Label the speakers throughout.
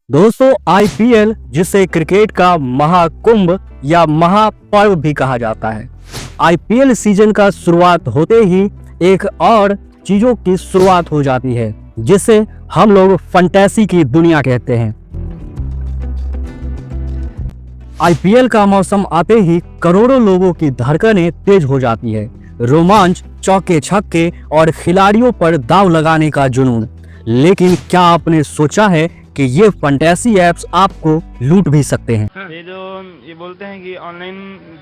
Speaker 1: दोस्तों आईपीएल जिसे क्रिकेट का महाकुंभ या महापर्व भी कहा जाता है। आईपीएल सीजन का शुरुआत होते ही एक और चीजों की शुरुआत हो जाती है जिसे हम लोग फंटेसी की दुनिया कहते हैं। आईपीएल का मौसम आते ही करोड़ों लोगों की धड़कनें तेज हो जाती है। रोमांच, चौके छक्के और खिलाड़ियों पर दांव लगाने का जुनून। लेकिन क्या आपने सोचा है कि ये फंटेसी ऐप्स आपको लूट भी सकते हैं?
Speaker 2: ये बोलते हैं कि ऑनलाइन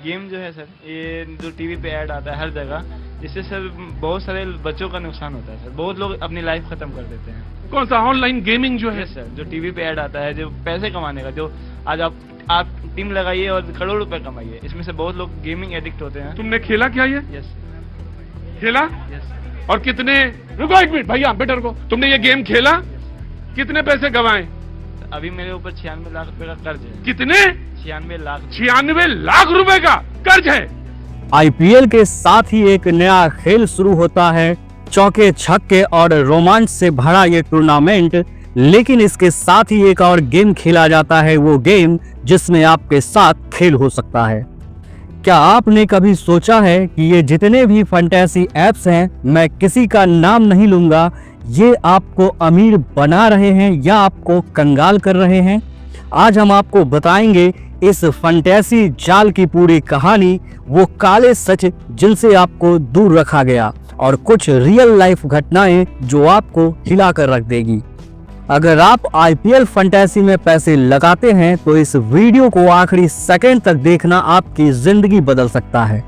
Speaker 2: गेम जो है सर, ये जो टीवी पे ऐड आता है हर जगह, जिससे सर बहुत सारे बच्चों का नुकसान होता है सर। बहुत लोग अपनी लाइफ खत्म कर देते हैं।
Speaker 3: कौन सा ऑनलाइन गेमिंग जो है
Speaker 2: सर, जो टीवी पे ऐड आता है, जो पैसे कमाने का, जो आज आप टीम लगाइए और करोड़ रुपए कमाइए, इसमें से बहुत लोग गेमिंग एडिक्ट होते हैं।
Speaker 3: तुमने खेला क्या ये?
Speaker 2: यस
Speaker 3: खेला?
Speaker 2: यस।
Speaker 3: और कितने, रुको एक मिनट भैया, बेटर को, तुमने ये गेम खेला, कितने पैसे गंवाए?
Speaker 2: अभी मेरे ऊपर 96 लाख रुपए का कर्ज है।
Speaker 3: कितने?
Speaker 2: 96 लाख।
Speaker 3: 96 लाख रुपए का कर्ज है।
Speaker 1: आईपीएल के साथ ही एक नया खेल शुरू होता है, चौके छक्के और रोमांच से भरा ये टूर्नामेंट। लेकिन इसके साथ ही एक और गेम खेला जाता है, वो गेम जिसमें आपके साथ खेल हो सकता है। क्या आपने कभी सोचा है कि ये जितने भी फंटेसी ऐप्स हैं, मैं किसी का नाम नहीं लूंगा, ये आपको अमीर बना रहे हैं या आपको कंगाल कर रहे हैं? आज हम आपको बताएंगे इस फंटेसी जाल की पूरी कहानी, वो काले सच जिनसे आपको दूर रखा गया और कुछ रियल लाइफ घटनाएं जो आपको हिला कर रख देगी। अगर आप आईपीएल फंटेसी में पैसे लगाते हैं तो इस वीडियो को आखिरी सेकंड तक देखना आपकी जिंदगी बदल सकता है।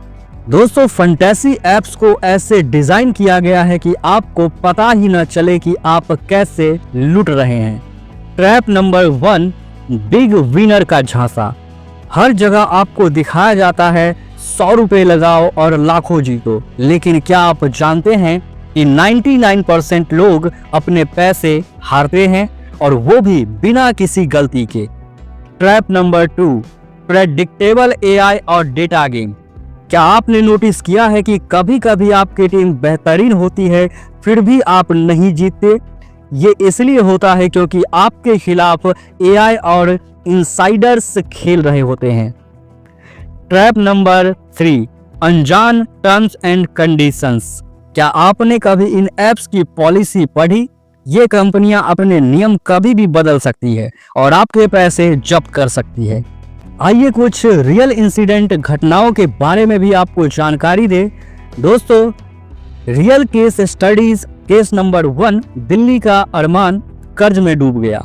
Speaker 1: दोस्तों, फंटेसी ऐप्स को ऐसे डिजाइन किया गया है कि आपको पता ही न चले कि आप कैसे लूट रहे हैं। ट्रैप नंबर 1, बिग विनर का झांसा। हर जगह आपको दिखाया जाता है 100 रुपए लगाओ और लाखों जीतो। लेकिन क्या आप जानते हैं कि 99% लोग अपने पैसे हारते हैं, और वो भी बिना किसी गलती के। ट्रैप नंबर 2, प्रेडिक्टेबल एआई और डेटा गेम। क्या आपने नोटिस किया है कि कभी कभी आपकी टीम बेहतरीन होती है फिर भी आप नहीं जीतते? ये इसलिए होता है क्योंकि आपके खिलाफ एआई और इनसाइडर्स खेल रहे होते हैं। ट्रैप नंबर 3, अनजान टर्म्स एंड कंडीशंस। क्या आपने कभी इन ऐप्स की पॉलिसी पढ़ी? ये कंपनियां अपने नियम कभी भी बदल सकती है और आपके पैसे जब्त कर सकती है। आइए कुछ रियल इंसिडेंट घटनाओं के बारे में भी आपको जानकारी दे। दोस्तों, real case studies. Case number 1, Delhi का अरमान कर्ज में डूब गया।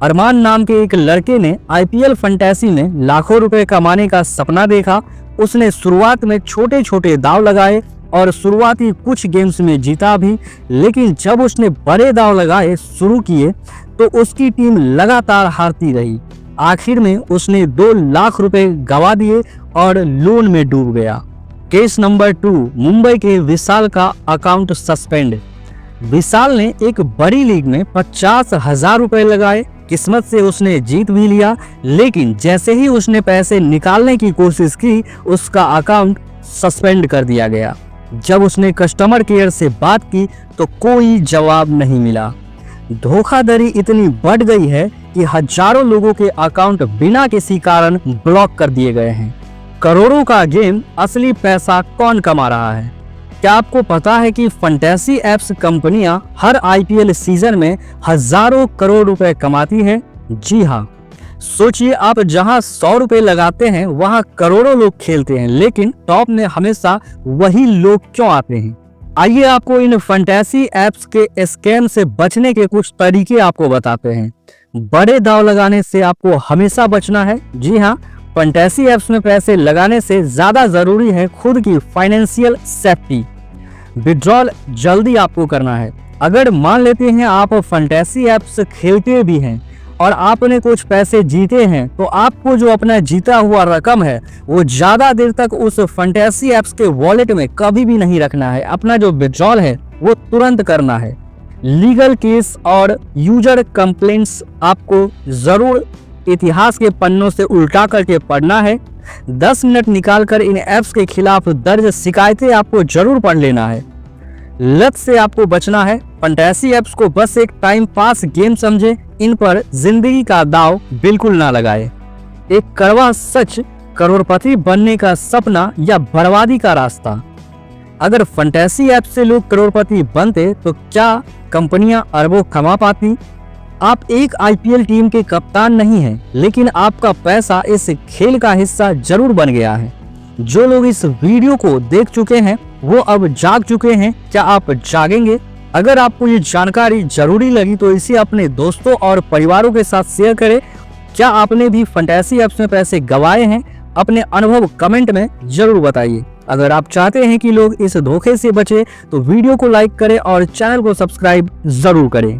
Speaker 1: अरमान नाम के एक लड़के ने आईपीएल फंटेसी में लाखों रुपए कमाने का सपना देखा। उसने शुरुआत में छोटे छोटे दांव लगाए और शुरुआती कुछ गेम्स में जीता भी, लेकिन जब उसने बड़े दांव लगाए शुरू किए तो उसकी टीम लगातार हारती रही। आखिर में उसने 2 लाख रुपए गवा दिए और लोन में डूब गया। केस नंबर 2, मुंबई के विशाल का अकाउंट सस्पेंड। विशाल ने एक बड़ी लीग में 50,000 रुपए लगाए। किस्मत से उसने जीत भी लिया, लेकिन जैसे ही उसने पैसे निकालने की कोशिश की, उसका अकाउंट सस्पेंड कर दिया गया। जब उसने कस्टमर केयर से बात की तो कोई जवाब नहीं मिला। धोखाधड़ी इतनी बढ़ गई है कि हजारों लोगों के अकाउंट बिना किसी कारण ब्लॉक कर दिए गए हैं। करोड़ों का गेम, असली पैसा कौन कमा रहा है? क्या आपको पता है कि फंटेसी ऐप्स कंपनियां हर आईपीएल सीजन में हजारों करोड़ रुपए कमाती है? जी हाँ, सोचिए, आप जहां 100 रुपए लगाते हैं वहां करोड़ों लोग खेलते हैं, लेकिन टॉप में हमेशा वही लोग क्यों आते हैं? आइए आपको इन फंटेसी ऐप्स के स्कैम से बचने के कुछ तरीके आपको बताते हैं। बड़े दांव लगाने से आपको हमेशा बचना है। जी हाँ, फंटेसी ऐप्स में पैसे लगाने से ज्यादा जरूरी है खुद की फाइनेंशियल सेफ्टी। विड्रॉल जल्दी आपको करना है। अगर मान लेते हैं आप फंटेसी ऐप्स खेलते भी हैं और आपने कुछ पैसे जीते हैं, तो आपको जो अपना जीता हुआ रकम है वो ज्यादा देर तक उस फंटेसी ऐप्स के वॉलेट में कभी भी नहीं रखना है। अपना जो विड्रॉल है वो तुरंत करना है। लीगल केस और यूजर कंप्लेंट्स आपको जरूर इतिहास के पन्नों से उल्टा करके पढ़ना है। 10 मिनट निकालकर इन ऐप्स के खिलाफ दर्ज शिकायतें आपको जरूर पढ़ लेना है। लत से आपको बचना है। फंटेसी ऐप्स को बस एक टाइम पास गेम समझे, इन पर जिंदगी का दाव बिल्कुल ना लगाए। एक कड़वा सच, करोड़पति बनने का सपना या बर्बादी का रास्ता। अगर फंटेसी ऐप से लोग करोड़पति बनते तो क्या कंपनियां अरबों कमा पाती? आप एक आईपीएल टीम के कप्तान नहीं हैं, लेकिन आपका पैसा इस खेल का हिस्सा जरूर बन गया है। जो लोग इस वीडियो को देख चुके हैं वो अब जाग चुके हैं। क्या आप जागेंगे? अगर आपको ये जानकारी जरूरी लगी तो इसे अपने दोस्तों और परिवारों के साथ शेयर करें। क्या आपने भी फंटेसी ऐप्स में पैसे गंवाए हैं? अपने अनुभव कमेंट में जरूर बताइए। अगर आप चाहते हैं कि लोग इस धोखे से बचे तो वीडियो को लाइक करें और चैनल को सब्सक्राइब जरूर करें।